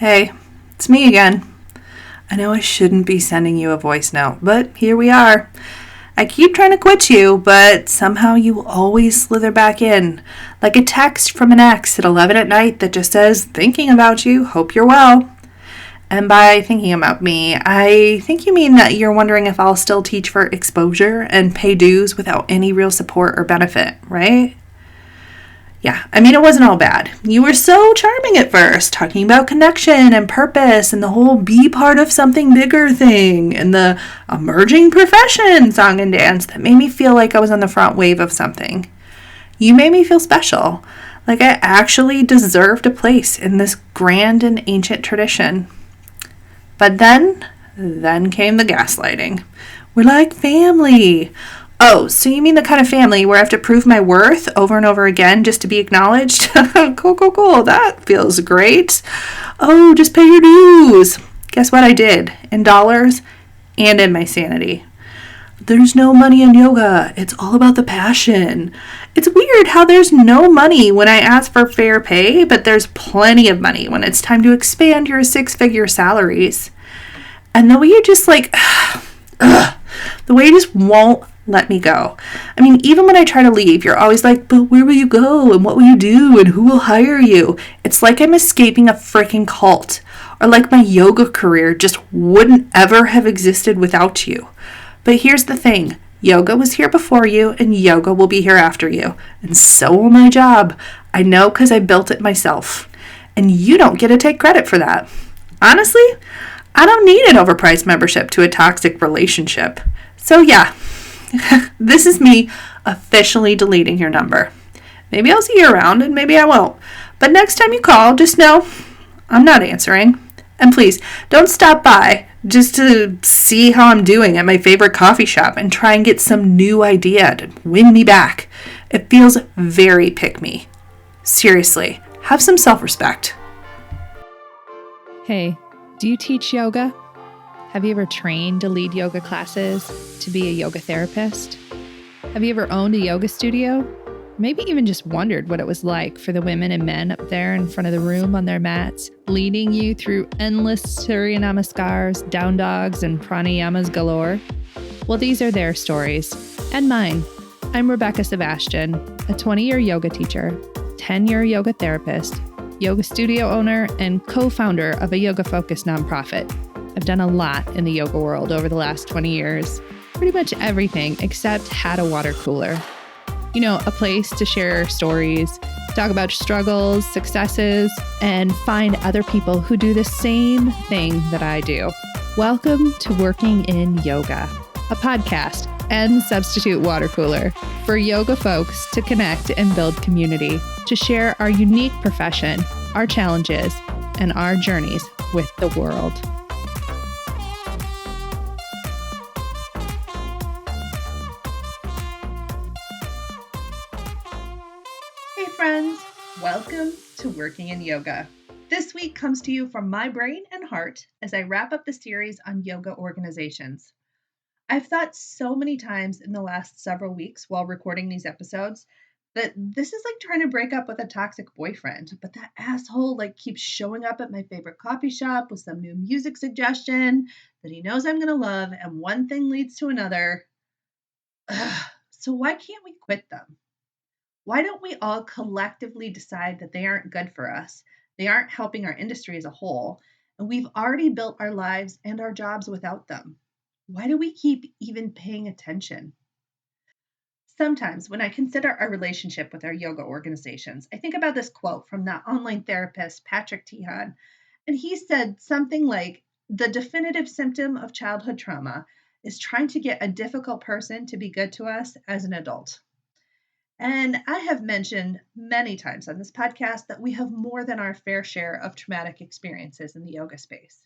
Hey, it's me again. I know I shouldn't be sending you a voice note, but here we are. I keep trying to quit you, but somehow you always slither back in, like a text from an ex at 11 at night that just says, thinking about you, hope you're well. And by thinking about me, I think you mean that you're wondering if I'll still teach for exposure and pay dues without any real support or benefit, right? Yeah, I mean, it wasn't all bad. You were so charming at first, talking about connection and purpose and the whole be part of something bigger thing and the emerging profession song and dance that made me feel like I was on the front wave of something. You made me feel special, like I actually deserved a place in this grand and ancient tradition. But then came the gaslighting. We're like family. Oh, so you mean the kind of family where I have to prove my worth over and over again just to be acknowledged? Cool. That feels great. Oh, just pay your dues. Guess what I did? In dollars and in my sanity. There's no money in yoga. It's all about the passion. It's weird how there's no money when I ask for fair pay, but there's plenty of money when it's time to expand your six-figure salaries. And the way you just the way you just won't let me go. I mean, even when I try to leave, you're always like, but where will you go? And what will you do? And who will hire you? It's like I'm escaping a freaking cult. Or like my yoga career just wouldn't ever have existed without you. But here's the thing. Yoga was here before you, and yoga will be here after you. And so will my job. I know because I built it myself. And you don't get to take credit for that. Honestly, I don't need an overpriced membership to a toxic relationship. So yeah, this is me officially deleting your number. Maybe I'll see you around and maybe I won't. But next time you call, just know I'm not answering. And please, don't stop by just to see how I'm doing at my favorite coffee shop and try and get some new idea to win me back. It feels very pick-me. Seriously, have some self-respect. Hey, do you teach yoga? Have you ever trained to lead yoga classes, to be a yoga therapist? Have you ever owned a yoga studio? Maybe even just wondered what it was like for the women and men up there in front of the room on their mats, leading you through endless Surya Namaskars, down dogs, and pranayamas galore? Well, these are their stories, and mine. I'm Rebecca Sebastian, a 20-year yoga teacher, 10-year yoga therapist, yoga studio owner, and co-founder of a yoga-focused nonprofit. I've done a lot in the yoga world over the last 20 years, pretty much everything except had a water cooler. You know, a place to share stories, talk about struggles, successes, and find other people who do the same thing that I do. Welcome to Working in Yoga, a podcast and substitute water cooler for yoga folks to connect and build community, to share our unique profession, our challenges, and our journeys with the world. Hey friends, welcome to Working in Yoga. This week comes to you from my brain and heart as I wrap up the series on yoga organizations. I've thought so many times in the last several weeks while recording these episodes that this is like trying to break up with a toxic boyfriend, but that asshole keeps showing up at my favorite coffee shop with some new music suggestion that he knows I'm going to love, and one thing leads to another. So why can't we quit them? Why don't we all collectively decide that they aren't good for us? They aren't helping our industry as a whole, and we've already built our lives and our jobs without them. Why do we keep even paying attention? Sometimes when I consider our relationship with our yoga organizations, I think about this quote from the online therapist Patrick Teahan, and he said something like, the definitive symptom of childhood trauma is trying to get a difficult person to be good to us as an adult. And I have mentioned many times on this podcast that we have more than our fair share of traumatic experiences in the yoga space.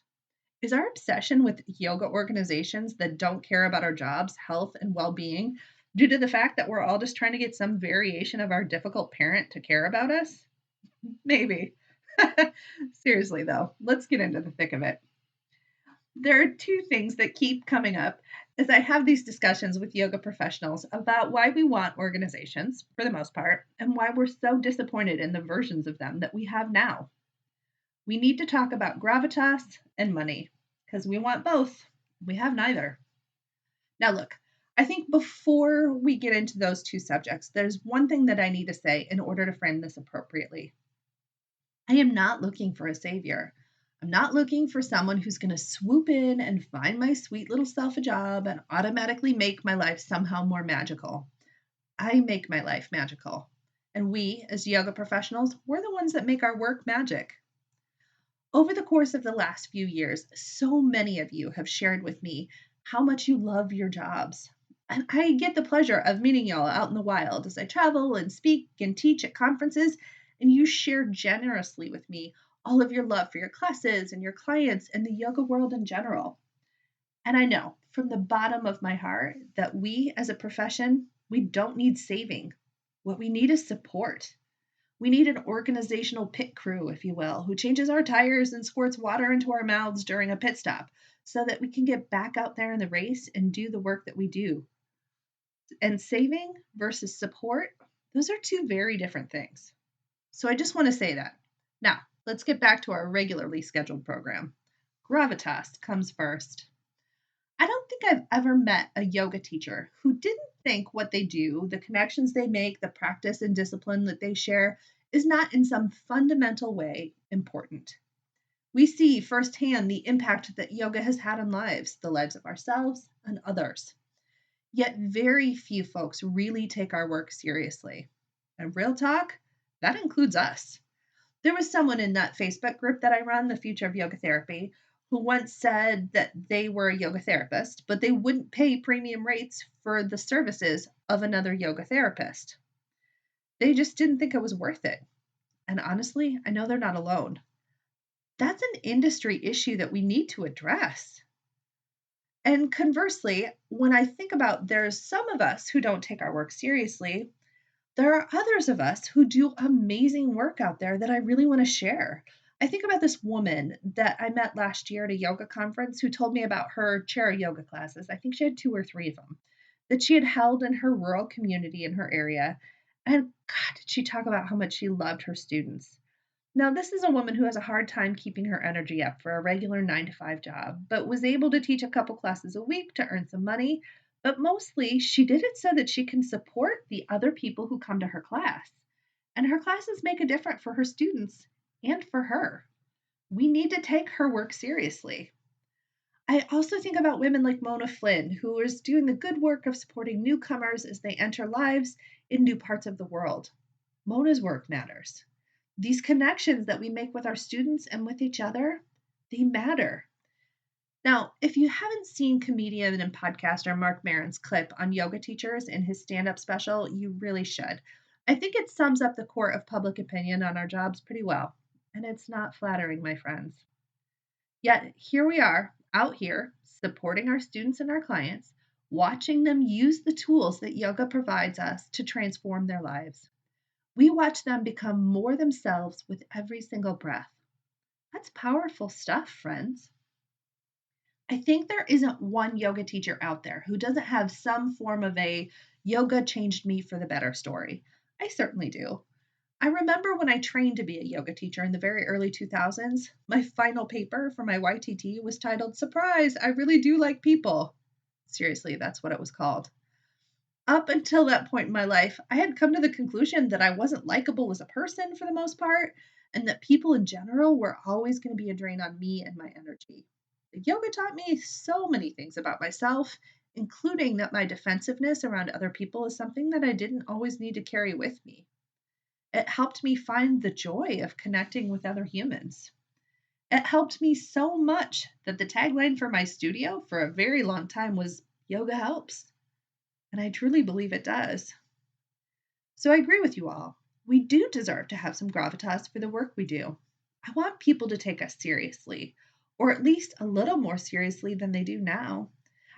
Is our obsession with yoga organizations that don't care about our jobs, health, and well-being due to the fact that we're all just trying to get some variation of our difficult parent to care about us? Maybe. Seriously, though, let's get into the thick of it. There are two things that keep coming up as I have these discussions with yoga professionals about why we want organizations, for the most part, and why we're so disappointed in the versions of them that we have now. We need to talk about gravitas and money because we want both. We have neither. Now, look, I think before we get into those two subjects, there's one thing that I need to say in order to frame this appropriately. I am not looking for a savior. I'm not looking for someone who's going to swoop in and find my sweet little self a job and automatically make my life somehow more magical. I make my life magical. And we, as yoga professionals, we're the ones that make our work magic. Over the course of the last few years, so many of you have shared with me how much you love your jobs. And I get the pleasure of meeting y'all out in the wild as I travel and speak and teach at conferences, and you share generously with me all of your love for your classes and your clients and the yoga world in general. And I know from the bottom of my heart that we as a profession, we don't need saving. What we need is support. We need an organizational pit crew, if you will, who changes our tires and squirts water into our mouths during a pit stop so that we can get back out there in the race and do the work that we do. And saving versus support, those are two very different things. So I just want to say that. Now, let's get back to our regularly scheduled program. Gravitas comes first. I don't think I've ever met a yoga teacher who didn't think what they do, the connections they make, the practice and discipline that they share is not in some fundamental way important. We see firsthand the impact that yoga has had on lives, the lives of ourselves and others. Yet very few folks really take our work seriously. And real talk, that includes us. There was someone in that Facebook group that I run, The Future of Yoga Therapy, who once said that they were a yoga therapist, but they wouldn't pay premium rates for the services of another yoga therapist. They just didn't think it was worth it. And honestly, I know they're not alone. That's an industry issue that we need to address. And conversely, when I think about there's some of us who don't take our work seriously, there are others of us who do amazing work out there that I really want to share. I think about this woman that I met last year at a yoga conference who told me about her chair yoga classes. I think she had two or three of them that she had held in her rural community in her area. And God, did she talk about how much she loved her students. Now, this is a woman who has a hard time keeping her energy up for a regular 9 to 5 job, but was able to teach a couple classes a week to earn some money. But mostly, she did it so that she can support the other people who come to her class. And her classes make a difference for her students and for her. We need to take her work seriously. I also think about women like Mona Flynn, who is doing the good work of supporting newcomers as they enter lives in new parts of the world. Mona's work matters. These connections that we make with our students and with each other, they matter. Now, if you haven't seen comedian and podcaster Mark Maron's clip on yoga teachers in his stand up special, you really should. I think it sums up the core of public opinion on our jobs pretty well. And it's not flattering, my friends. Yet here we are, out here, supporting our students and our clients, watching them use the tools that yoga provides us to transform their lives. We watch them become more themselves with every single breath. That's powerful stuff, friends. I think there isn't one yoga teacher out there who doesn't have some form of a yoga changed me for the better story. I certainly do. I remember when I trained to be a yoga teacher in the very early 2000s, my final paper for my YTT was titled Surprise, I Really Do Like People. Seriously, that's what it was called. Up until that point in my life, I had come to the conclusion that I wasn't likable as a person for the most part, and that people in general were always going to be a drain on me and my energy. Yoga taught me so many things about myself, including that my defensiveness around other people is something that I didn't always need to carry with me. It helped me find the joy of connecting with other humans. It helped me so much that the tagline for my studio for a very long time was Yoga Helps. And I truly believe it does. So I agree with you all. We do deserve to have some gravitas for the work we do. I want people to take us seriously, or at least a little more seriously than they do now.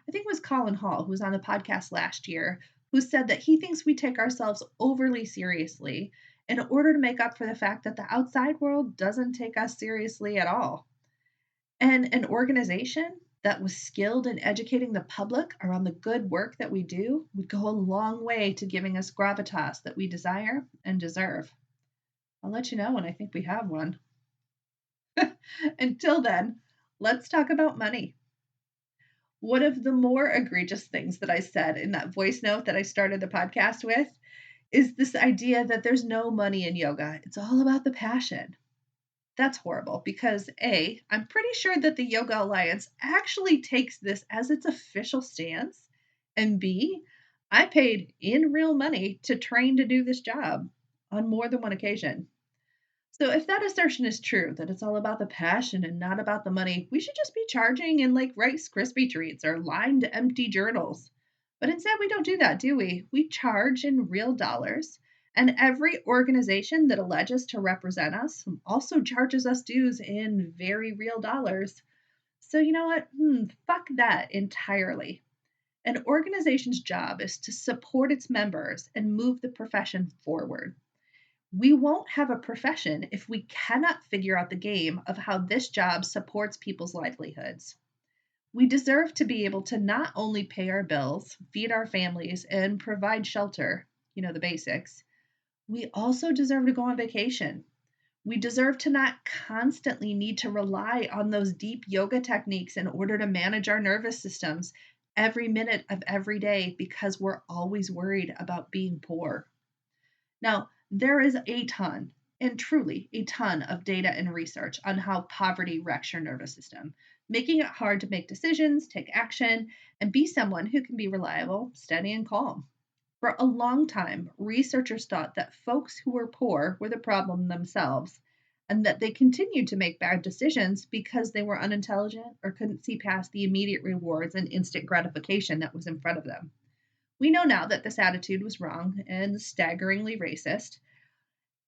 I think it was Colin Hall, who was on the podcast last year, who said that he thinks we take ourselves overly seriously in order to make up for the fact that the outside world doesn't take us seriously at all. And an organization that was skilled in educating the public around the good work that we do would go a long way to giving us gravitas that we desire and deserve. I'll let you know when I think we have one. Until then, let's talk about money. One of the more egregious things that I said in that voice note that I started the podcast with is this idea that there's no money in yoga. It's all about the passion. That's horrible because A, I'm pretty sure that the Yoga Alliance actually takes this as its official stance. And B, I paid in real money to train to do this job on more than one occasion. So if that assertion is true, that it's all about the passion and not about the money, we should just be charging in like Rice Krispie treats or lined empty journals. But instead, we don't do that, do we? We charge in real dollars. And every organization that alleges to represent us also charges us dues in very real dollars. So you know what? Fuck that entirely. An organization's job is to support its members and move the profession forward. We won't have a profession if we cannot figure out the game of how this job supports people's livelihoods. We deserve to be able to not only pay our bills, feed our families, and provide shelter, the basics, we also deserve to go on vacation. We deserve to not constantly need to rely on those deep yoga techniques in order to manage our nervous systems every minute of every day because we're always worried about being poor. Now, there is a ton, and truly a ton of data and research on how poverty wrecks your nervous system, making it hard to make decisions, take action, and be someone who can be reliable, steady, and calm. For a long time, researchers thought that folks who were poor were the problem themselves, and that they continued to make bad decisions because they were unintelligent or couldn't see past the immediate rewards and instant gratification that was in front of them. We know now that this attitude was wrong and staggeringly racist,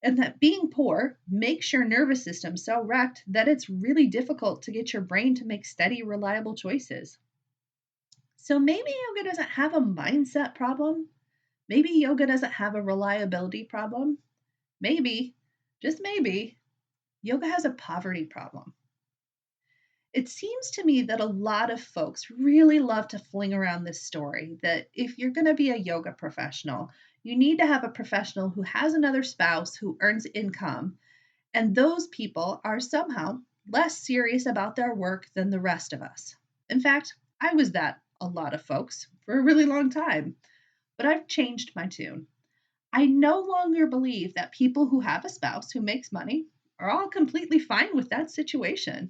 and that being poor makes your nervous system so wrecked that it's really difficult to get your brain to make steady, reliable choices. So maybe yoga doesn't have a mindset problem. Maybe yoga doesn't have a reliability problem. Maybe, just maybe, yoga has a poverty problem. It seems to me that a lot of folks really love to fling around this story that if you're going to be a yoga professional, you need to have a professional who has another spouse who earns income, and those people are somehow less serious about their work than the rest of us. In fact, I was that a lot of folks for a really long time, but I've changed my tune. I no longer believe that people who have a spouse who makes money are all completely fine with that situation.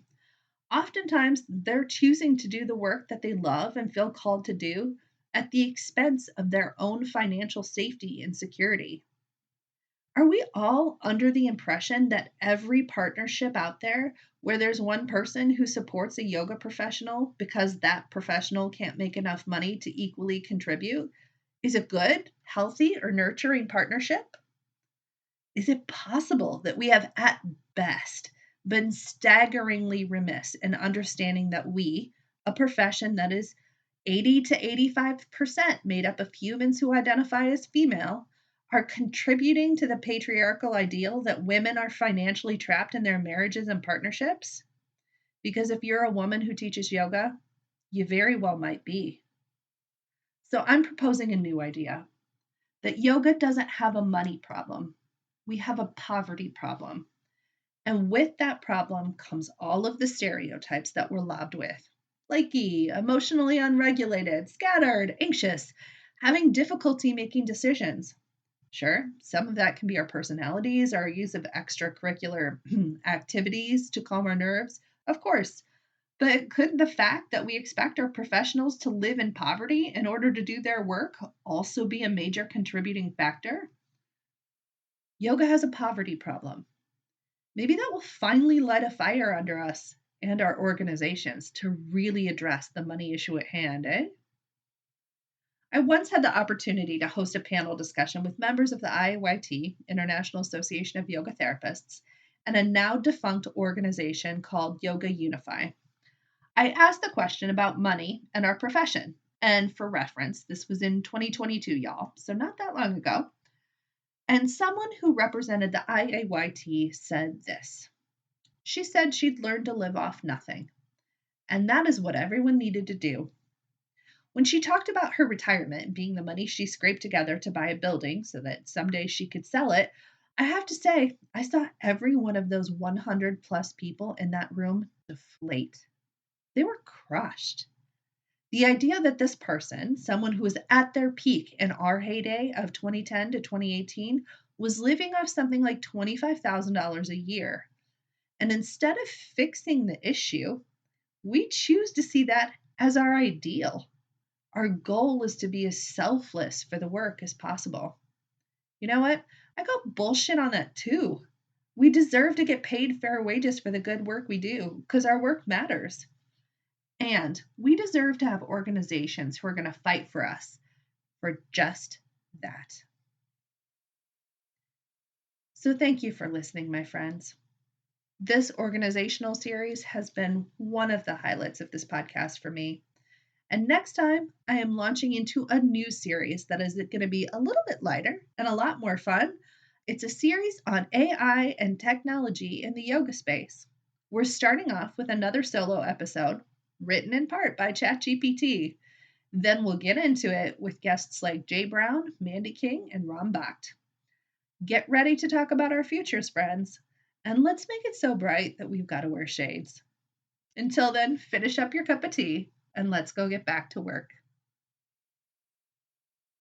Oftentimes, they're choosing to do the work that they love and feel called to do at the expense of their own financial safety and security. Are we all under the impression that every partnership out there where there's one person who supports a yoga professional because that professional can't make enough money to equally contribute is a good, healthy, or nurturing partnership? Is it possible that we have, at best, been staggeringly remiss in understanding that we, a profession that is 80 to 85% made up of humans who identify as female, are contributing to the patriarchal ideal that women are financially trapped in their marriages and partnerships? Because if you're a woman who teaches yoga, you very well might be. So I'm proposing a new idea that yoga doesn't have a money problem. We have a poverty problem. And with that problem comes all of the stereotypes that we're lobbed with. Flaky, emotionally unregulated, scattered, anxious, having difficulty making decisions. Sure, some of that can be our personalities, our use of extracurricular activities to calm our nerves, of course. But could the fact that we expect our professionals to live in poverty in order to do their work also be a major contributing factor? Yoga has a poverty problem. Maybe that will finally light a fire under us and our organizations to really address the money issue at hand, eh? I once had the opportunity to host a panel discussion with members of the IAYT, International Association of Yoga Therapists, and a now defunct organization called Yoga Unify. I asked the question about money and our profession. And for reference, this was in 2022, y'all, so not that long ago. And someone who represented the IAYT said this. She said she'd learned to live off nothing, and that is what everyone needed to do. When she talked about her retirement being the money she scraped together to buy a building so that someday she could sell it, I have to say, I saw every one of those 100 plus people in that room deflate. They were crushed. The idea that this person, someone who was at their peak in our heyday of 2010 to 2018, was living off something like $25,000 a year. And instead of fixing the issue, we choose to see that as our ideal. Our goal is to be as selfless for the work as possible. You know what? I go bullshit on that too. We deserve to get paid fair wages for the good work we do because our work matters. And we deserve to have organizations who are going to fight for us for just that. So, thank you for listening, my friends. This organizational series has been one of the highlights of this podcast for me. And next time, I am launching into a new series that is going to be a little bit lighter and a lot more fun. It's a series on AI and technology in the yoga space. We're starting off with another solo episode written in part by ChatGPT. Then we'll get into it with guests like Jay Brown, Mandy King, and Ram Bakht. Get ready to talk about our futures, friends, and let's make it so bright that we've got to wear shades. Until then, finish up your cup of tea and let's go get back to work.